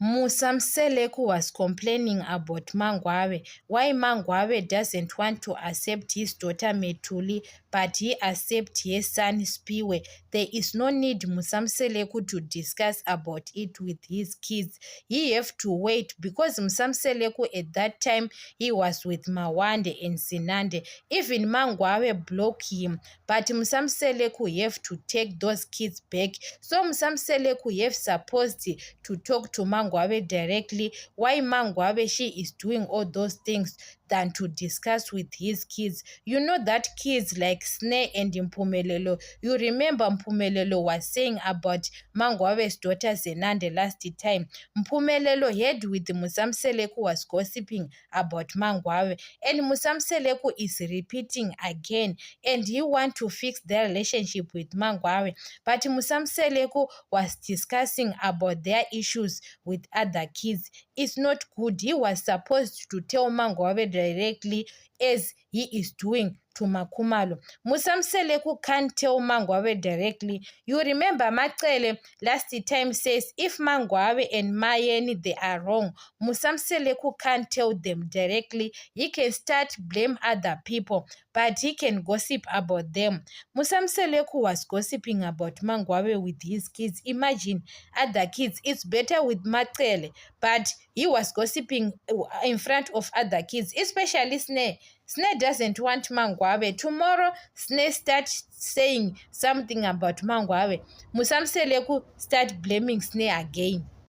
Musamseleku was complaining about Mangwawe, why Mangwawe doesn't want to accept his daughter Metuli, but he accepts his son Spiwe. There is no need Musamseleku to discuss about it with his kids. He have to wait because Musamseleku at that time he was with Mawande and Sinande. Even Mangwawe blocked him, but Musamseleku have to take those kids back. So Musamseleku have supposed to talk to Mangwawe directly. Why Mangwawe she is doing all those things than to discuss with his kids. You know that kids like Sneh and Mpumelelo, you remember Mpumelelo was saying about Mangwawe's daughter Zenande last time. Mpumelelo heard with Musamseleku was gossiping about Mangwawe, and Musamseleku is repeating again, and he want to fix their relationship with Mangwawe. But Musamseleku was discussing about their issues with other kids. It's not good. He was supposed to tell Mangwawe directly as he is doing to Makumalo. Musamseleku can't tell Mangwawe directly. You remember Macele last time says if Mangwawe and Mayeni they are wrong, Musamseleku can't tell them directly. He can start blame other people, but he can gossip about them. Musamseleku was gossiping about Mangwawe with his kids. Imagine other kids. It's better with Macele, but he was gossiping in front of other kids, especially Sneh. Sneh doesn't want Mangwawe. Tomorrow, Sneh starts saying something about Mangwawe. Musamseleku start blaming Sneh again.